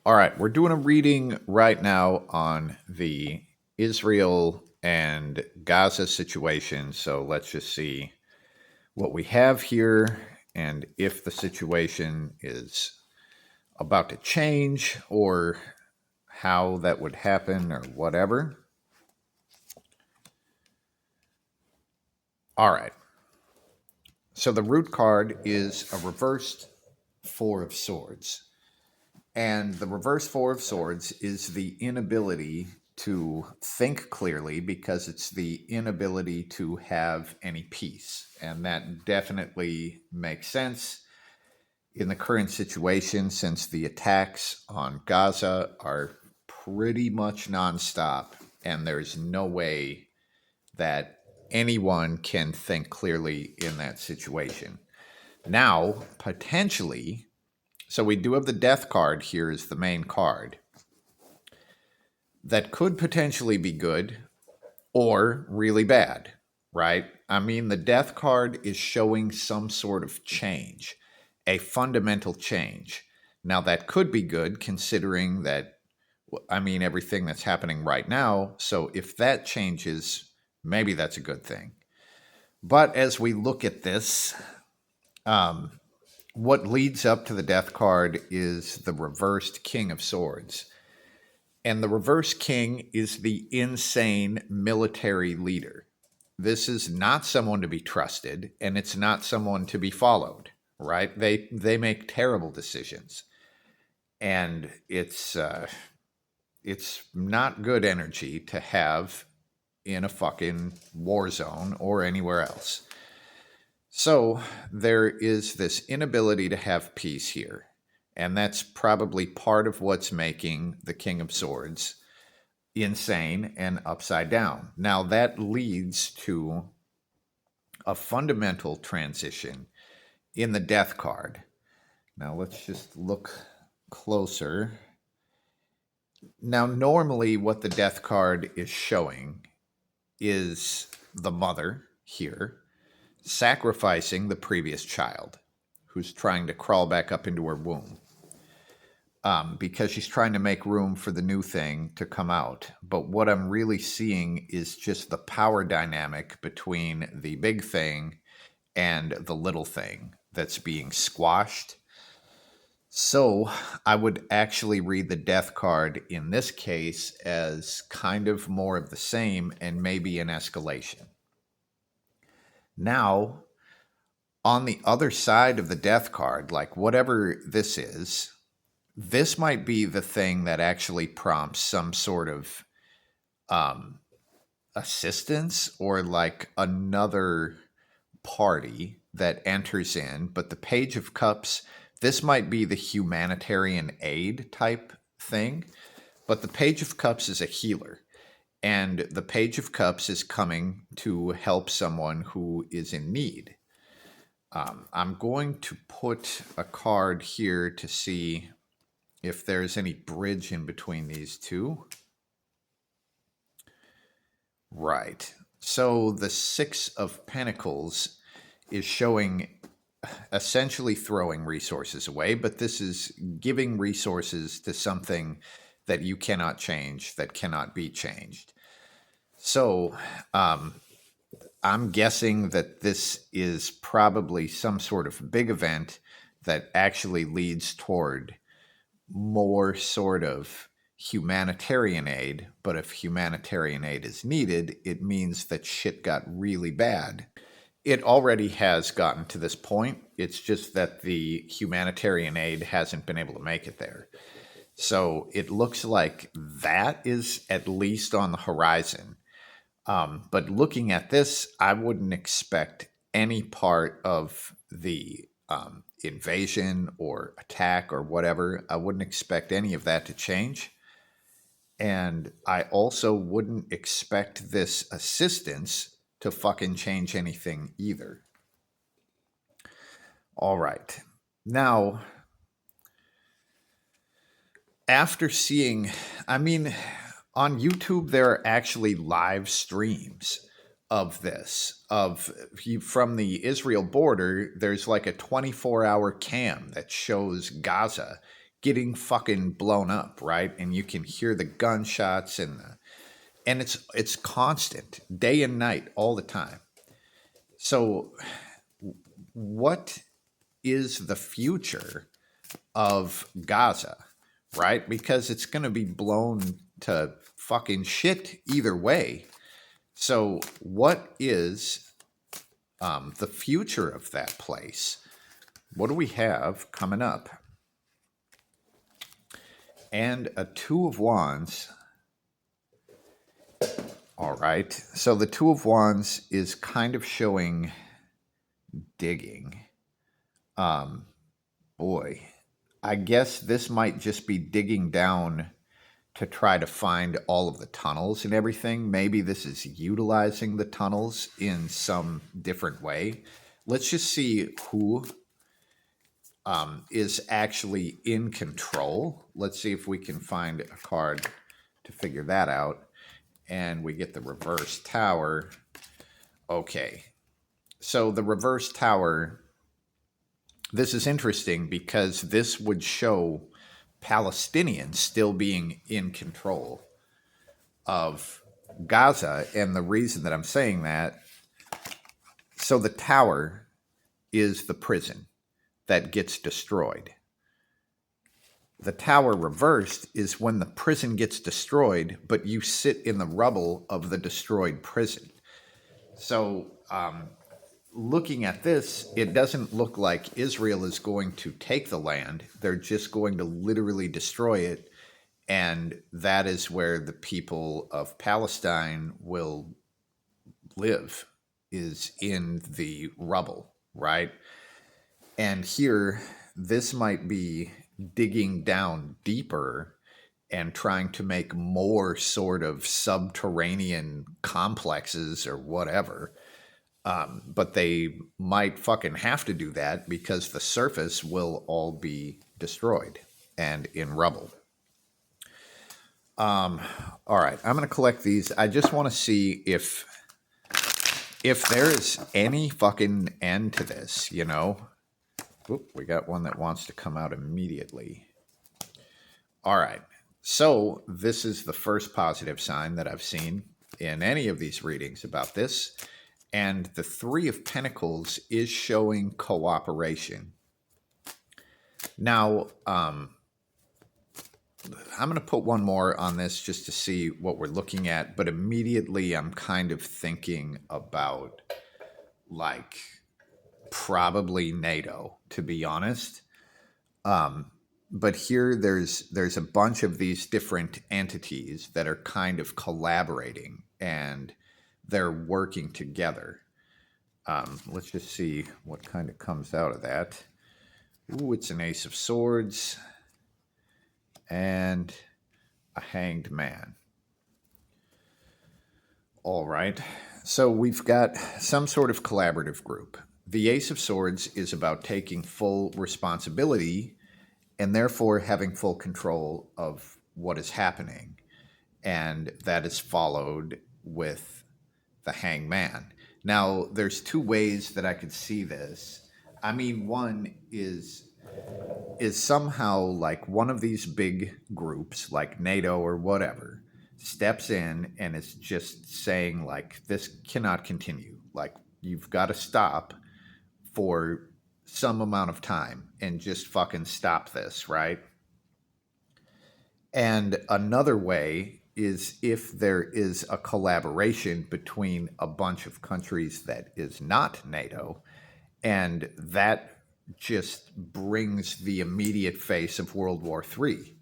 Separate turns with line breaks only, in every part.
All right, we're doing a reading right now on the Israel and Gaza situation. So let's just see what we have here and if the situation is about to change or how that would happen or whatever. All right. So the root card is a reversed Four of Swords. And the reverse Four of Swords is the inability to think clearly because it's the inability to have any peace. And that definitely makes sense in the current situation since the attacks on Gaza are pretty much nonstop. And there's no way that anyone can think clearly in that situation. Now, potentially, so we do have the death card here as the main card. That could potentially be good or really bad, right? I mean, the death card is showing some sort of change, a fundamental change. Now, that could be good considering that, I mean, everything that's happening right now. So if that changes, maybe that's a good thing. But as we look at this, um, what leads up to the death card is the reversed King of Swords. And the reverse king is the insane military leader. This is not someone to be trusted, and it's not someone to be followed, right? They make terrible decisions, and it's not good energy to have in a fucking war zone or anywhere else. So there is this inability to have peace here. And that's probably part of what's making the King of Swords insane and upside down. Now, that leads to a fundamental transition in the death card. Now, let's just look closer. Now, normally, what the death card is showing is the mother here sacrificing the previous child who's trying to crawl back up into her womb. Because she's trying to make room for the new thing to come out. But what I'm really seeing is just the power dynamic between the big thing and the little thing that's being squashed. So I would actually read the death card in this case as kind of more of the same and maybe an escalation. Now, on the other side of the death card, like whatever this might be the thing that actually prompts some sort of um, assistance or like another party that enters in. But the Page of Cups, this might be the humanitarian aid type thing. But the Page of Cups is a healer. And the Page of Cups is coming to help someone who is in need. I'm going to put a card here to see if there's any bridge in between these two. Right. So the Six of Pentacles is showing essentially throwing resources away, but this is giving resources to something that you cannot change, that cannot be changed. So I'm guessing that this is probably some sort of big event that actually leads toward more sort of humanitarian aid, but if humanitarian aid is needed, it means that shit got really bad. It already has gotten to this point. It's just that the humanitarian aid hasn't been able to make it there. So it looks like that is at least on the horizon. But looking at this, I wouldn't expect any part of the invasion or attack or whatever. I wouldn't expect any of that to change. And I also wouldn't expect this assistance to fucking change anything either. All right. Now, after seeing, I mean, on YouTube, there are actually live streams of this, from the Israel border. There's like a 24-hour cam that shows Gaza getting fucking blown up, right? And you can hear the gunshots and it's constant, day and night, all the time. So, what is the future of Gaza, right? Because it's going to be blown to fucking shit either way. So, what is the future of that place? What do we have coming up? And a Two of Wands. All right. So the Two of Wands is kind of showing digging. Boy, I guess this might just be digging down to try to find all of the tunnels and everything. Maybe this is utilizing the tunnels in some different way. Let's just see who is actually in control. Let's see if we can find a card to figure that out. And we get the reverse tower. Okay. So the reverse tower, this is interesting because this would show Palestinians still being in control of Gaza. And the reason that I'm saying that, so the tower is the prison that gets destroyed. The tower reversed is when the prison gets destroyed, but you sit in the rubble of the destroyed prison. So, looking at this, it doesn't look like Israel is going to take the land. They're just going to literally destroy it. And that is where the people of Palestine will live, is in the rubble, right? And here, this might be digging down deeper and trying to make more sort of subterranean complexes or whatever. But they might fucking have to do that because the surface will all be destroyed and in rubble. All right, I'm going to collect these. I just want to see if there is any fucking end to this, you know? Oop, we got one that wants to come out immediately. All right. So this is the first positive sign that I've seen in any of these readings about this. And the Three of Pentacles is showing cooperation. Now, I'm going to put one more on this just to see what we're looking at. But immediately I'm kind of thinking about, like, probably NATO, to be honest. But here there's a bunch of these different entities that are kind of collaborating and they're working together. Let's just see what kind of comes out of that. Ooh, it's an Ace of Swords and a Hanged Man. All right. So we've got some sort of collaborative group. The Ace of Swords is about taking full responsibility and therefore having full control of what is happening. And that is followed with the Hangman. Now, there's two ways that I could see this. I mean, one is somehow like one of these big groups, like NATO or whatever, steps in and is just saying, like, this cannot continue. Like, you've got to stop for some amount of time and just fucking stop this, right? And another way is if there is a collaboration between a bunch of countries that is not NATO, and that just brings the immediate face of World War III.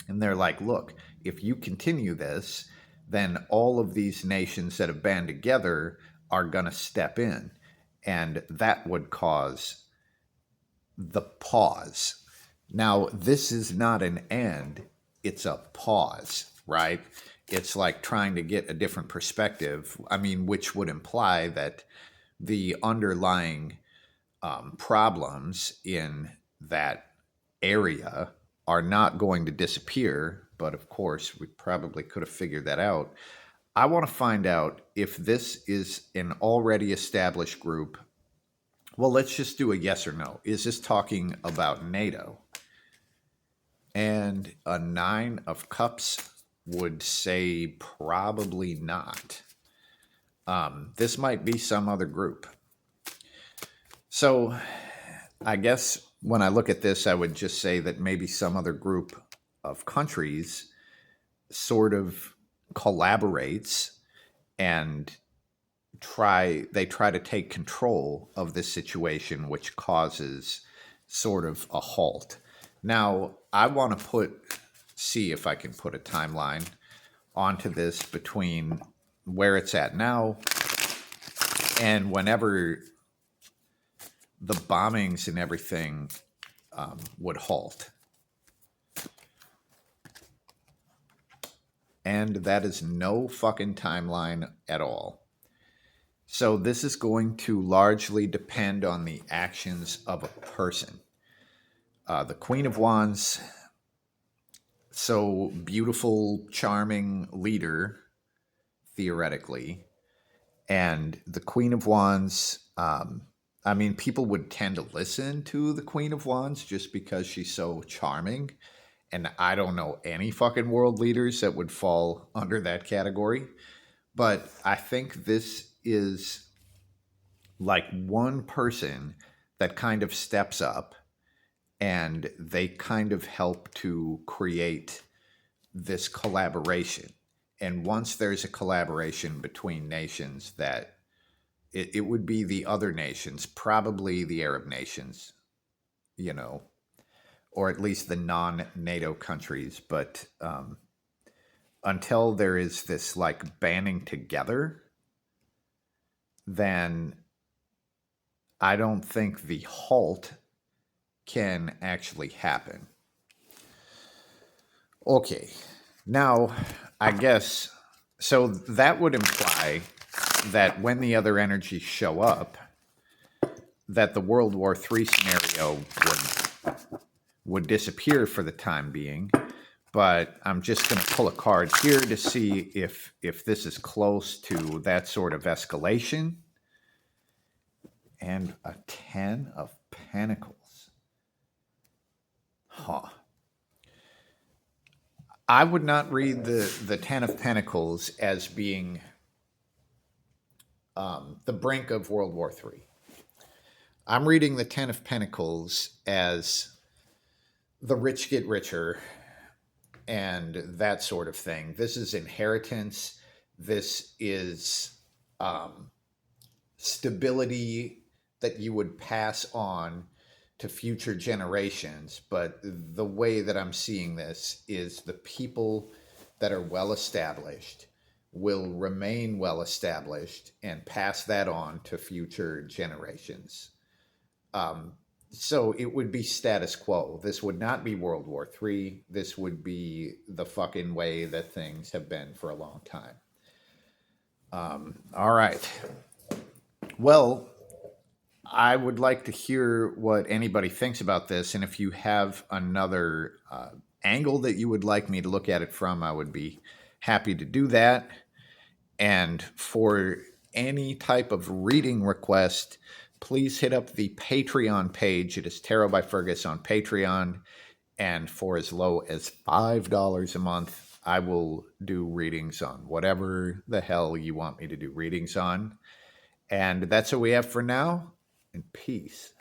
And they're like, look, if you continue this, then all of these nations that have band together are going to step in. And that would cause the pause. Now, this is not an end, it's a pause, right? It's like trying to get a different perspective. I mean, which would imply that the underlying problems in that area are not going to disappear. But of course, we probably could have figured that out. I want to find out if this is an already established group. Well, let's just do a yes or no. Is this talking about NATO? And a nine of cups would say probably not. This might be some other group. So I guess when I look at this, I would just say that maybe some other group of countries sort of collaborates and try to take control of this situation, which causes sort of a halt. Now, I want to see if I can put a timeline onto this between where it's at now and whenever the bombings and everything would halt. And that is no fucking timeline at all. So this is going to largely depend on the actions of a person. The Queen of Wands, so beautiful, charming leader, theoretically. And the Queen of Wands, I mean, people would tend to listen to the Queen of Wands just because she's so charming. And I don't know any fucking world leaders that would fall under that category. But I think this is like one person that kind of steps up and they kind of help to create this collaboration. And once there's a collaboration between nations, that it would be the other nations, probably the Arab nations, you know, or at least the non NATO countries. But until there is this like banding together, then I don't think the halt can actually happen. Okay, now I guess so that would imply that when the other energies show up, that the World War III scenario would disappear for the time being. But I'm just going to pull a card here to see if this is close to that sort of escalation. And a 10 of Pentacles. Huh. I would not read the 10 of Pentacles as being the brink of World War III. I'm reading the 10 of Pentacles as the rich get richer and that sort of thing. This is inheritance. This is stability that you would pass on to future generations. But the way that I'm seeing this is the people that are well established will remain well established and pass that on to future generations. So it would be status quo. This would not be World War III. This would be the fucking way that things have been for a long time. All right. Well, I would like to hear what anybody thinks about this. And if you have another angle that you would like me to look at it from, I would be happy to do that. And for any type of reading request, please hit up the Patreon page. It is Tarot by Fergus on Patreon. And for as low as $5 a month, I will do readings on whatever the hell you want me to do readings on. And that's what we have for now. And peace.